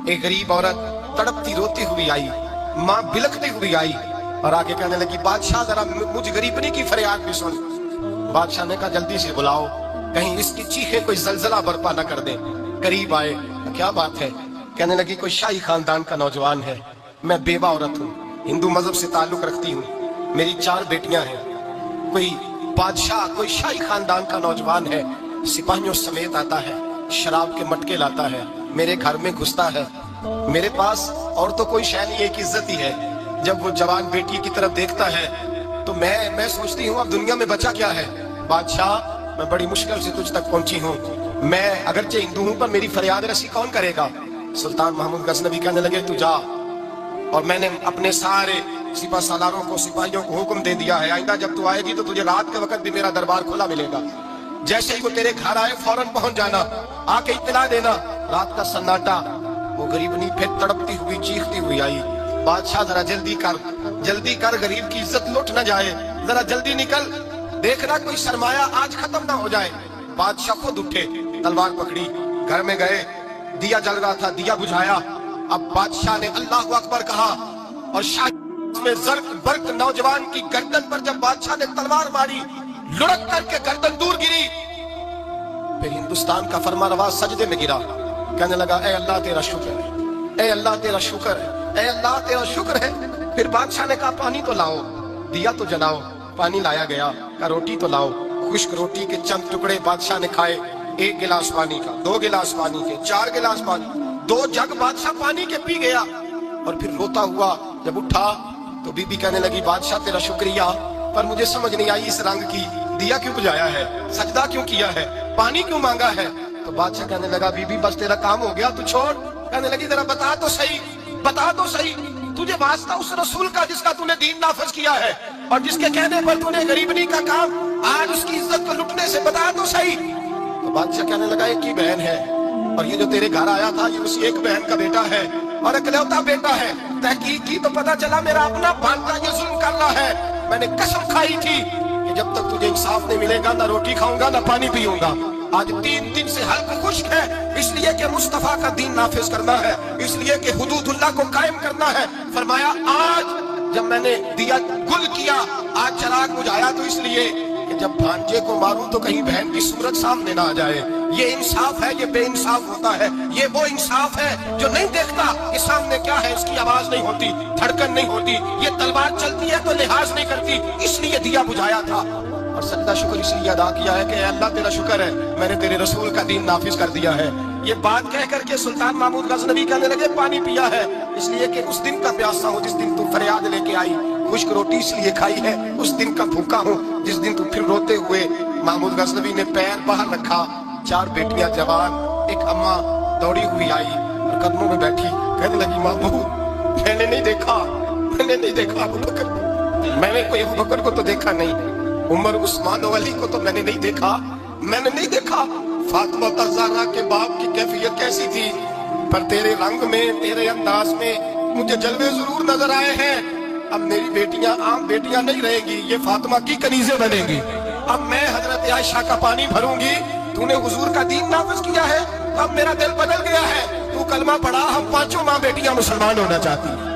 एक गरीब औरत तड़पती रोती हुई आई, माँ बिलखती हुई आई और आगे कहने लगी, बादशाह जरा मुझ गरीबनी की फरियाद भी सुन। बादशाह ने कहा, जल्दी से बुलाओ, कहीं इसकी चीखें कोई जलजला बर्पा न कर दे। करीब आए, क्या बात है? कहने लगी, कोई शाही खानदान का नौजवान है, मैं बेवा औरत हूँ, हिंदू मजहब से ताल्लुक रखती हूँ, मेरी 4 बेटियां हैं। कोई बादशाह, कोई शाही खानदान का नौजवान है, सिपाहियों समेत आता है, शराब के मटके लाता है, मेरे घर में घुसता है, मेरे पास और तो कोई शय नहीं, एक इज्जत ही है। जब वो जवान बेटी की तरफ देखता है तो मैं सोचती हूँ अब दुनिया में बचा क्या है। बादशाह, मैं बड़ी मुश्किल से तुझ तक पहुंची हूँ, मैं अगरचे हिंदू हूँ पर मेरी फरियाद रसी कौन करेगा? सुल्तान महमूद गजनवी कहने लगे, तू जा, और मैंने अपने सारे सिपा सालारों को, सिपाहियों को हुक्म दे दिया है, आइंदा जब तू आएगी तो तुझे रात के वक्त भी मेरा दरबार खुला मिलेगा। जैसे ही वो तेरे घर आए फौरन पहुंच जाना, आके इत्तला देना। रात का सन्नाटा, वो गरीबनी फिर तड़पती हुई चीखती हुई आई, बादशाह जरा जल्दी कर, गरीब की इज्जत लुट न जाए, जरा जल्दी निकल, देखना कोई सरमाया आज खत्म ना हो जाए। बादशाह खुद उठे, तलवार पकड़ी, घर में गए, दिया जल रहा था, दिया बुझाया। अब बादशाह ने अल्लाह अकबर कहा और शाह में जर्क बर्क नौजवान की गर्दन पर जब बादशाह ने तलवार मारी, लुढ़क करके गर्दन दूर गिरी। फिर हिंदुस्तान का फरमानरवा सजदे में गिरा, कहने लगा, ए अल्लाह तेरा शुक्र है, ए अल्लाह तेरा शुक्र है, ए अल्लाह तेरा शुक्र है। फिर बादशाह ने कहा, पानी तो लाओ, दिया तो जलाओ। पानी लाया गया, कहा रोटी तो लाओ। खुश्क रोटी के चंद टुकड़े बादशाह ने खाए, 1 गिलास पानी का, 2 गिलास पानी के, 4 गिलास पानी, 2 जग बादशाह पानी के पी गया। और फिर रोता हुआ जब उठा तो बीबी कहने लगी, बादशाह तेरा शुक्रिया, पर मुझे समझ नहीं आई इस रंग की, दिया क्यों बुझाया है, सजदा क्यों किया है, पानी क्यों मांगा है? तो बादशाह कहने लगा, बीबी बस तेरा काम हो गया, तू छोड़। कहने लगी, जरा बता तो सही, तुझे वास्ता उस रसूल का जिसका तूने दीन नाफिज किया है और जिसके कहने पर तूने गरीबनी का काम आज उसकी इज्जत को लुटने से, बता तो सही। तो बादशाह कहने लगा, एक ही बहन है और ये जो तेरे घर आया था ये उसी एक बहन का बेटा है और इकलौता बेटा है। तहकीक की तो पता चला मेरा अपना भांजा ये जुल्म कर रहा है। मैंने कसम खाई थी कि जब तक तुझे इंसाफ नहीं मिलेगा ना रोटी खाऊंगा ना पानी पीऊंगा। आज 3 दिन से हल्क खुश्क है, इसलिए कि मुस्तफा का दीन नाफिज करना है, इसलिए कि हुदूदुल्लाह को कायम करना है। फरमाया, आज जब मैंने दिया गुल किया, आज चिराग बुझाया, तो इसलिए कि जब भांजे को मारूं तो कहीं बहन की सूरत सामने ना आ जाए। ये इंसाफ है, ये बेइंसाफ होता है। ये वो इंसाफ है जो नहीं देखता कि सामने क्या है, इसकी आवाज नहीं होती, धड़कन नहीं होती, ये तलवार चलती है तो लिहाज नहीं करती, इसलिए दिया बुझाया था। और सजदा शुक्र इसलिए अदा किया है कि अल्लाह तेरा शुक्र है, मैंने तेरे रसूल का दीन नाफिज कर दिया है। ये बात कह करके सुल्तान महमूद गजनवी कहने लगे, पानी पिया है इसलिए कि उस दिन का प्यासा हूँ जिस दिन तू फरियाद लेके आई, खुश्क रोटी इसलिए खाई है उस दिन का भूखा हूँ जिस दिन तू फिर रोते हुए। महमूद गजनवी ने पैर बाहर रखा, 4 बेटियां जवान, एक अम्मा दौड़ी हुई आई और कदमों में बैठी, कहने लगी, महमूद मैंने नहीं देखा अबू बकर, मैंने कोई अबू बकर को तो देखा नहीं, उमर उस्मान अली को तो मैंने नहीं देखा, फातिमा ज़हरा के बाप की कैफियत कैसी थी, पर तेरे रंग में, तेरे अंदाज में मुझे जलवे जरूर नजर आए हैं। अब मेरी बेटियां आम बेटियां नहीं रहेंगी, ये फातिमा की कनीज़ें बनेंगी। अब मैं हजरत आयशा का पानी भरूंगी, तूने हुजूर का दीन नाफिज किया है, अब मेरा दिल बदल गया है, तू कलमा पढ़ा, हम 5 माँ बेटियां मुसलमान होना चाहती हैं।